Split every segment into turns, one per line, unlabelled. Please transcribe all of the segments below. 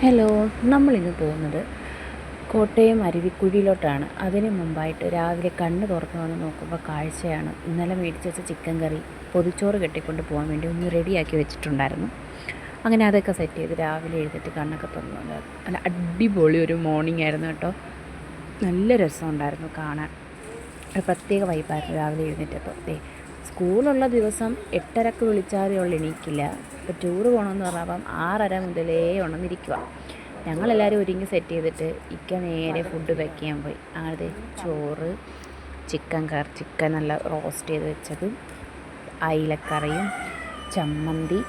Hello, നമ്മളിന്ന് പോകുന്നത് കോട്ടയം അരുവിക്കുഴിയിലോട്ടാണ്. അതിന് മുമ്പായിട്ട് രാവിലെ കണ്ണ് തുറന്ന് വന്ന് നോക്കുമ്പോൾ കാഴ്ചയാണ് ഇന്നലെ മേടിച്ച് വെച്ച ചിക്കൻ കറി പൊതിച്ചോറ് കെട്ടിക്കൊണ്ട് പോകാൻ വേണ്ടി ഒന്ന് റെഡിയാക്കി വെച്ചിട്ടുണ്ടായിരുന്നു. അങ്ങനെ അതൊക്കെ സെറ്റ് ചെയ്ത് രാവിലെ എഴുന്നേറ്റ് കണ്ണൊക്കെ തുറന്നു വന്നത് നല്ല അടിപൊളി ഒരു മോർണിംഗ് ആയിരുന്നു കേട്ടോ. നല്ല രസമുണ്ടായിരുന്നു കാണാൻ. ഒരു പ്രത്യേക വൈബായിരുന്നു രാവിലെ എഴുന്നേറ്റപ്പോൾ. സ്കൂളുള്ള ദിവസം 8:30 വിളിച്ചാലേ ഉള്ളൂ എണീക്കില്ല. ഇപ്പോൾ ടൂറ് പോകണമെന്ന് പറഞ്ഞപ്പം 6:30 മുതലേ ഉണർന്നിരിക്കുക. ഞങ്ങളെല്ലാവരും ഒരുങ്ങി സെറ്റ് ചെയ്തിട്ട് നേരെ ഫുഡ് പാക്ക് ചെയ്യാൻ പോയി. അങ്ങനെ ചോറ്, ചിക്കൻ നല്ല റോസ്റ്റ് ചെയ്ത് വെച്ചതും, അയിലക്കറിയും, ചമ്മന്തി,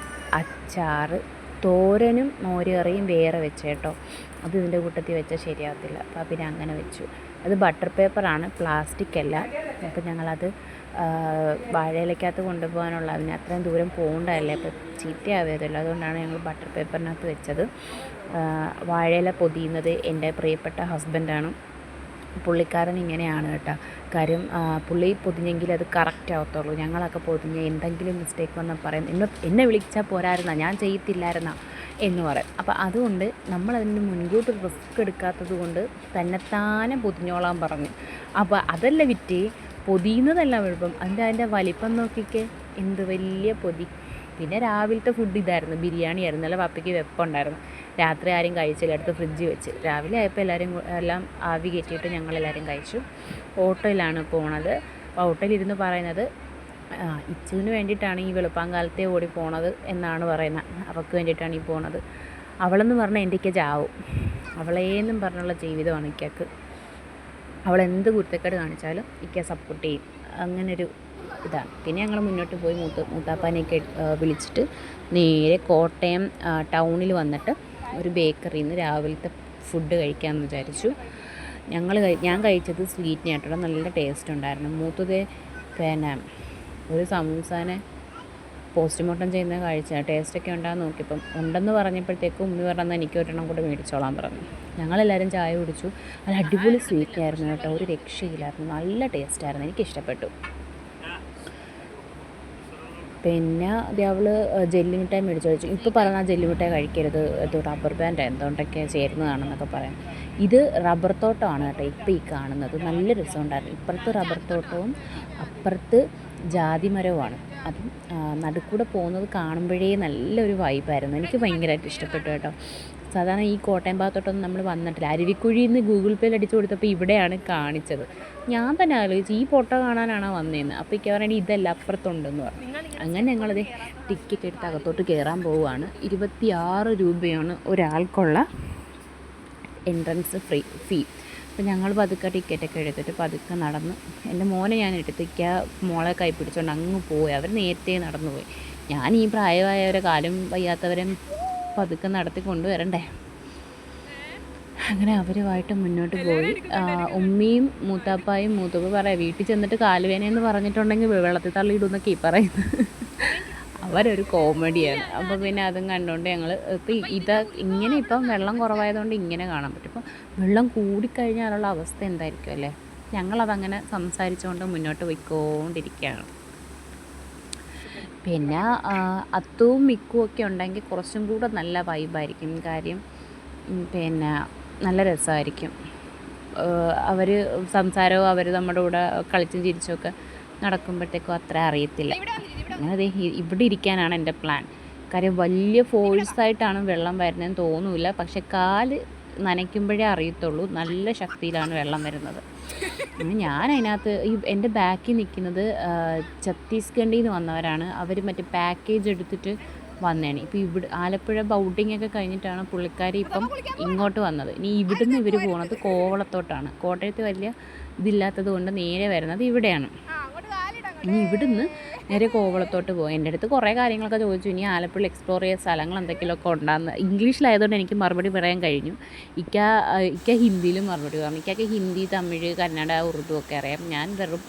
അച്ചാറ്, തോരനും മോര് കറിയും വേറെ വെച്ച് കേട്ടോ. അത് ഇതിൻ്റെ കൂട്ടത്തിൽ വെച്ചാൽ ശരിയാകത്തില്ല. അപ്പോൾ പിന്നെ അങ്ങനെ വെച്ചു. അത് ബട്ടർ പേപ്പറാണ്, പ്ലാസ്റ്റിക് അല്ല. അപ്പോൾ ഞങ്ങളത് വാഴയിലക്കകത്ത് കൊണ്ടുപോകാനുള്ള, അതിന് അത്രയും ദൂരം പോകേണ്ടതല്ലേ, അപ്പോൾ ചീത്തയാവുമല്ലോ. അതുകൊണ്ടാണ് ഞങ്ങൾ ബട്ടർ പേപ്പറിനകത്ത് വെച്ചത്. വാഴയില പൊതിയുന്നത് എൻ്റെ പ്രിയപ്പെട്ട ഹസ്ബൻഡാണ്. പുള്ളിക്കാരൻ ഇങ്ങനെയാണ് കേട്ടോ. കാര്യം പുള്ളി പൊതിഞ്ഞെങ്കിൽ അത് കറക്റ്റ് ആവത്തുള്ളൂ. ഞങ്ങളൊക്കെ പൊതിഞ്ഞ് എന്തെങ്കിലും മിസ്റ്റേക്ക് വന്നാൽ പറയും, എന്നെ വിളിച്ചാൽ പോരായിരുന്നാ, ഞാൻ ചെയ്യത്തില്ലായിരുന്നാ എന്ന് പറയും. അപ്പോൾ അതുകൊണ്ട് നമ്മളതിന് മുൻകൂട്ടി റിസ്ക് എടുക്കാത്തത് കൊണ്ട് തന്നെത്താനെ പൊതിഞ്ഞോളാൻ പറഞ്ഞു. അപ്പോൾ അതല്ല വിറ്റ് പൊതിയുന്നതല്ല എളുപ്പം, അതിൻ്റെ വലിപ്പം നോക്കിക്കേ, എന്ത് വലിയ പൊതി. പിന്നെ രാവിലത്തെ ഫുഡ് ഇതായിരുന്നു, ബിരിയാണി ആയിരുന്നു. നല്ല പപ്പയ്ക്ക് വെപ്പുണ്ടായിരുന്നു. രാത്രി ആരും കഴിച്ചില്ല, അടുത്ത് ഫ്രിഡ്ജ് വെച്ച്. രാവിലെ ആയപ്പോൾ എല്ലാം ആവി കയറ്റിയിട്ട് ഞങ്ങളെല്ലാവരും കഴിച്ചു. ഓട്ടോയിലാണ് പോണത്. അപ്പോൾ ഓട്ടോയിലിരുന്ന് പറയുന്നത് ഇച്ചുവിന് വേണ്ടിയിട്ടാണ് ഈ വെളുപ്പാങ്കാലത്തെ ഓടി പോണത് എന്നാണ് പറയുന്നത്. അവൾക്ക് വേണ്ടിയിട്ടാണ് ഈ പോണത്. അവളെന്ന് പറഞ്ഞാൽ എൻ്റെ ചാവും. അവളേന്നും പറഞ്ഞുള്ള ജീവിതമാണ് ഇക്കക്ക്. അവളെന്ത് കുരുത്തക്കേട് കാണിച്ചാലും സപ്പോർട്ട് ചെയ്യും. അങ്ങനൊരു ഇതാണ്. പിന്നെ ഞങ്ങൾ മുന്നോട്ട് പോയി മൂത്താപ്പാനെയൊക്കെ വിളിച്ചിട്ട് നേരെ കോട്ടയം ടൗണിൽ വന്നിട്ട് ഒരു ബേക്കറിയിൽ നിന്ന് രാവിലത്തെ ഫുഡ് കഴിക്കാമെന്ന് വിചാരിച്ചു. ഞാൻ കഴിച്ചത് സ്വീറ്റിനായിട്ടുള്ള നല്ല ടേസ്റ്റ് ഉണ്ടായിരുന്നു. മൂത്തത് പിന്നെ ഒരു സമൂസാനെ പോസ്റ്റ്മോർട്ടം ചെയ്യുന്ന കാഴ്ച ടേസ്റ്റൊക്കെ ഉണ്ടാകാൻ നോക്കിയപ്പം ഉണ്ടെന്ന് പറഞ്ഞപ്പോഴത്തേക്കും ഉമ്മി പറഞ്ഞാൽ എനിക്ക് ഒരെണ്ണം കൂടെ മേടിച്ചോളാൻ പറഞ്ഞു. ഞങ്ങളെല്ലാവരും ചായ കുടിച്ചു. നല്ല അടിപൊളി സ്വീറ്റായിരുന്നു കേട്ടോ, ഒരു രക്ഷയില്ലായിരുന്നു, നല്ല ടേസ്റ്റായിരുന്നു, എനിക്കിഷ്ടപ്പെട്ടു. പിന്നെ അവൾ ജെല്ലിമിഠായി മേടിച്ചു കഴിച്ചു. ഇപ്പോൾ പറഞ്ഞാൽ ജെല്ലിമിഠായി കഴിക്കരുത്, ഇത് റബ്ബർ ബാൻഡ് എന്തുകൊണ്ടൊക്കെ ചേരുന്നതാണെന്നൊക്കെ പറയാം. ഇത് റബ്ബർ തോട്ടമാണ് കേട്ടോ ഇപ്പോൾ ഈ കാണുന്നത്. നല്ല രസമുണ്ടായിരുന്നു. ഇപ്പുറത്ത് റബ്ബർ തോട്ടവും അപ്പുറത്ത് ജാതി മരവുമാണ്. അപ്പം നടുക്കൂടെ പോകുന്നത് കാണുമ്പോഴേ നല്ലൊരു വൈബായിരുന്നു. എനിക്ക് ഭയങ്കരമായിട്ട് ഇഷ്ടപ്പെട്ടു കേട്ടോ. സാധാരണ ഈ കോട്ടയം ഭാഗത്തോട്ടൊന്നും നമ്മൾ വന്നിട്ടില്ല. അരുവിക്കുഴിയിൽ നിന്ന് ഗൂഗിൾ പേയിൽ അടിച്ചു കൊടുത്തപ്പോൾ ഇവിടെയാണ് കാണിച്ചത്. ഞാൻ തന്നെ ആലോചിച്ചു ഈ ഫോട്ടോ കാണാനാണോ വന്നതെന്ന്. അപ്പോൾ എനിക്ക് പറയണേ ഇതല്ല, അപ്പുറത്തുണ്ടെന്ന് പറഞ്ഞു. അങ്ങനെ ഞങ്ങളത് ടിക്കറ്റ് എടുത്ത് അകത്തോട്ട് കയറാൻ പോവുകയാണ്. 26 രൂപയാണ് ഒരാൾക്കുള്ള എൻട്രൻസ് ഫീ. അപ്പോൾ ഞങ്ങൾ പതുക്കെ ടിക്കറ്റൊക്കെ എടുത്തിട്ട് പതുക്കെ നടന്ന്, എൻ്റെ മോനെ ഞാൻ എടുത്തിക്ക മോളെ കൈ പിടിച്ചുകൊണ്ട് അങ്ങ് പോയി. അവർ നേരത്തെ നടന്നു പോയി. ഞാൻ ഈ പ്രായമായവരെ, കാലും വയ്യാത്തവരെ പതുക്കെ നടത്തി കൊണ്ടുവരണ്ടേ. അങ്ങനെ അവരുമായിട്ട് മുന്നോട്ട് പോയി. ഉമ്മിയും മൂത്താപ്പായും മൂത്തപ്പ പറയാം, വീട്ടിൽ ചെന്നിട്ട് കാലുവേനയെന്ന് പറഞ്ഞിട്ടുണ്ടെങ്കിൽ വെള്ളത്തിൽ തള്ളിയിടുന്നൊക്കെ ഈ പറയുന്നത്. അവരൊരു കോമഡിയാണ്. അപ്പോൾ പിന്നെ അതും കണ്ടുകൊണ്ട് ഞങ്ങൾ ഇപ്പം ഇപ്പം വെള്ളം കുറവായതുകൊണ്ട് ഇങ്ങനെ കാണാൻ പറ്റും. ഇപ്പം വെള്ളം കൂടിക്കഴിഞ്ഞാലുള്ള അവസ്ഥ എന്തായിരിക്കും അല്ലേ. ഞങ്ങളതങ്ങനെ സംസാരിച്ചുകൊണ്ട് മുന്നോട്ട് പോയിക്കൊണ്ടിരിക്കുകയാണ്. പിന്നെ അത്തുവും മിക്കും ഒക്കെ ഉണ്ടെങ്കിൽ കുറച്ചും കൂടെ നല്ല വൈബായിരിക്കും. കാര്യം പിന്നെ നല്ല രസമായിരിക്കും. അവർ സംസാരവും അവർ നമ്മുടെ കൂടെ കളിച്ചും ചിരിച്ചുമൊക്കെ നടക്കുമ്പോഴത്തേക്കും അത്ര അറിയത്തില്ല. അങ്ങനെ ഇവിടെ ഇരിക്കാനാണ് എൻ്റെ പ്ലാൻ. കാര്യം വലിയ ഫോഴ്സായിട്ടാണ് വെള്ളം വരുന്നതെന്ന് തോന്നില്ല, പക്ഷെ കാല് നനയ്ക്കുമ്പോഴേ അറിയത്തുള്ളൂ നല്ല ശക്തിയിലാണ് വെള്ളം വരുന്നത്. ഞാൻ അതിനകത്ത് എൻ്റെ ബാക്കിൽ നിൽക്കുന്നത് ഛത്തീസ്ഗഡിൽ നിന്ന് വന്നവരാണ്. അവർ മറ്റേ പാക്കേജ് എടുത്തിട്ട് വന്നതാണ്. ഇപ്പോൾ ആലപ്പുഴ ബൗട്ടിങ്ങൊക്കെ കഴിഞ്ഞിട്ടാണ് പുള്ളിക്കാരി ഇപ്പം ഇങ്ങോട്ട് വന്നത്. ഇനി ഇവിടുന്ന് ഇവർ പോകുന്നത് കോവളത്തോട്ടാണ്. കോട്ടയത്ത് വലിയ ഇതില്ലാത്തത് കൊണ്ട് നേരെ വരുന്നത് ഇവിടെയാണ്. ഇനി ഇവിടുന്ന് നേരെ കോവളത്തോട്ട് പോകും. എൻ്റെ അടുത്ത് കുറേ കാര്യങ്ങളൊക്കെ ചോദിച്ചു. ഇനി ആലപ്പുഴ എക്സ്പ്ലോർ ചെയ്ത സ്ഥലങ്ങൾ എന്തെങ്കിലുമൊക്കെ ഉണ്ടാകുന്ന ഇംഗ്ലീഷിലായതുകൊണ്ട് എനിക്ക് മറുപടി പറയാൻ കഴിഞ്ഞു. ഇക്ക ഹിന്ദിയിലും മറുപടി പറഞ്ഞു. ഇക്കൊക്കെ ഹിന്ദി, തമിഴ്, കന്നഡ, ഉറുദു ഒക്കെ അറിയാം. ഞാൻ വെറും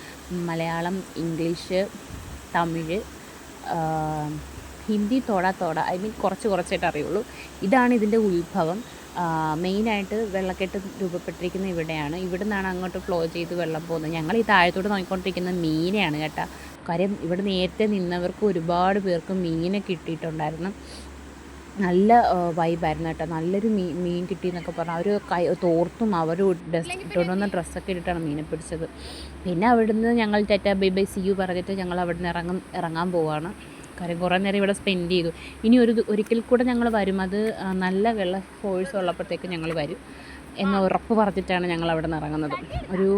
Malayalam, English, Tamil, Hindi I mean കുറച്ചായിട്ട് അറിയുള്ളൂ. ഇതാണ് ഇതിൻ്റെ ഉത്ഭവം. മെയിനായിട്ട് വെള്ളക്കെട്ട് രൂപപ്പെട്ടിരിക്കുന്ന ഇവിടെയാണ്. ഇവിടെ നിന്നാണ് അങ്ങോട്ട് ഫ്ലോ ചെയ്ത് വെള്ളം പോകുന്നത്. ഞങ്ങൾ ഈ താഴത്തോട്ട് നോക്കിക്കൊണ്ടിരിക്കുന്ന മീനെയാണ് കേട്ടോ. കാര്യം ഇവിടെ നേരത്തെ നിന്നവർക്ക് ഒരുപാട് പേർക്ക് മീനെ കിട്ടിയിട്ടുണ്ടായിരുന്നു. നല്ല വൈബായിരുന്നു കേട്ടോ. നല്ലൊരു മീൻ കിട്ടിയെന്നൊക്കെ പറഞ്ഞാൽ അവർ തോർത്തും അവർ ഇട്ടുകൊണ്ട് വന്ന ഡ്രസ്സൊക്കെ ഇട്ടിട്ടാണ് മീനെ പിടിച്ചത്. പിന്നെ അവിടുന്ന് ഞങ്ങൾ tata bye bye see you പറഞ്ഞിട്ട് ഞങ്ങൾ അവിടുന്ന് ഇറങ്ങാൻ പോവുകയാണ്. കാര്യം കുറേ നേരം ഇവിടെ സ്പെൻഡ് ചെയ്തു. ഇനി ഒരിക്കൽ കൂടെ ഞങ്ങൾ വരും. അത് നല്ല വെള്ള ഫോഴ്സ് ഉള്ളപ്പോഴത്തേക്ക് ഞങ്ങൾ വരും എന്ന് ഉറപ്പ് പറഞ്ഞിട്ടാണ് ഞങ്ങൾ അവിടെ നിന്ന് ഇറങ്ങുന്നത്. ഒരു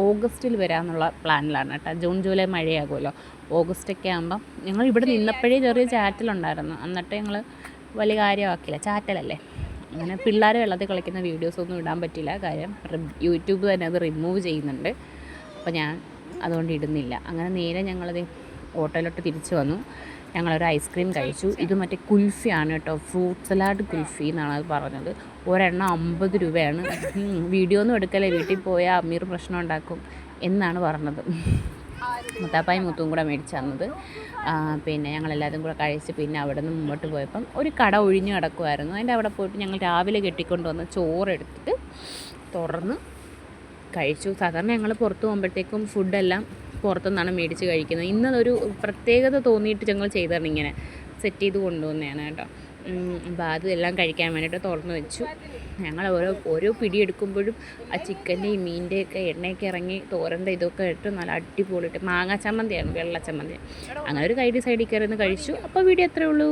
ഓഗസ്റ്റിൽ വരാമെന്നുള്ള പ്ലാനിലാണ് കേട്ടോ. June July മഴയാകുമല്ലോ. ഓഗസ്റ്റൊക്കെ ആകുമ്പം ഞങ്ങൾ ഇവിടെ നിന്നപ്പോഴേ ചെറിയ ചാറ്റലുണ്ടായിരുന്നു. എന്നിട്ട് ഞങ്ങൾ വലിയ കാര്യമാക്കില്ല, ചാറ്റലല്ലേ. അങ്ങനെ പിള്ളേർ വെള്ളത്തിൽ കളിക്കുന്ന വീഡിയോസൊന്നും ഇടാൻ പറ്റില്ല. കാര്യം യൂട്യൂബ് തന്നെ അത് റിമൂവ് ചെയ്യുന്നുണ്ട്. അപ്പോൾ ഞാൻ അതുകൊണ്ട് ഇടുന്നില്ല. അങ്ങനെ നേരെ ഞങ്ങളത് ഹോട്ടലിലോട്ട് തിരിച്ചു വന്നു. ഞങ്ങളൊരു ഐസ്ക്രീം കഴിച്ചു. ഇത് മറ്റേ കുൽഫിയാണ് കേട്ടോ, ഫ്രൂട്ട് സലാഡ് കുൽഫി എന്നാണ് അത് പറഞ്ഞത്. ഒരെണ്ണം 50 രൂപയാണ്. വീഡിയോ ഒന്നും എടുക്കല്ലേ, വീട്ടിൽ പോയാൽ അമീർ പ്രശ്നം ഉണ്ടാക്കും എന്നാണ് പറഞ്ഞത്. മുത്താപ്പായും മുത്തും കൂടെ മേടിച്ച് തന്നത്. പിന്നെ ഞങ്ങളെല്ലാവരും കൂടെ കഴിച്ച് പിന്നെ അവിടെ നിന്ന് മുമ്പോട്ട് പോയപ്പം ഒരു കട ഒഴിഞ്ഞു കിടക്കുമായിരുന്നു. അതിൻ്റെ അവിടെ പോയിട്ട് ഞങ്ങൾ രാവിലെ കെട്ടിക്കൊണ്ട് വന്ന് ചോറെടുത്തിട്ട് തുറന്ന് കഴിച്ചു. സാധാരണ ഞങ്ങൾ പുറത്ത് പോകുമ്പോഴത്തേക്കും ഫുഡെല്ലാം പുറത്തുനിന്നാണ് മേടിച്ച് കഴിക്കുന്നത്. ഇന്നതൊരു പ്രത്യേകത തോന്നിയിട്ട് ഞങ്ങൾ ചെയ്തതാണ്, ഇങ്ങനെ സെറ്റ് ചെയ്ത് കൊണ്ടുവന്നതാണ് കേട്ടോ. അപ്പോൾ അതെല്ലാം കഴിക്കാൻ വേണ്ടിയിട്ട് തുറന്ന് വെച്ചു. ഞങ്ങൾ ഓരോ പിടി എടുക്കുമ്പോഴും ആ ചിക്കൻ്റെയും മീനിൻ്റെയൊക്കെ എണ്ണയൊക്കെ ഇറങ്ങി തോരൻ്റെ ഇതൊക്കെ ഇട്ട് നല്ല അടിപൊളിയിട്ട് മാങ്ങാ ചമ്മന്തിയാണ്, വെള്ള ചമ്മന്തി. അങ്ങനെ ഒരു സൈഡിൽ കയറി കഴിച്ചു. അപ്പോൾ വീഡിയോ അത്രേ ഉള്ളൂ.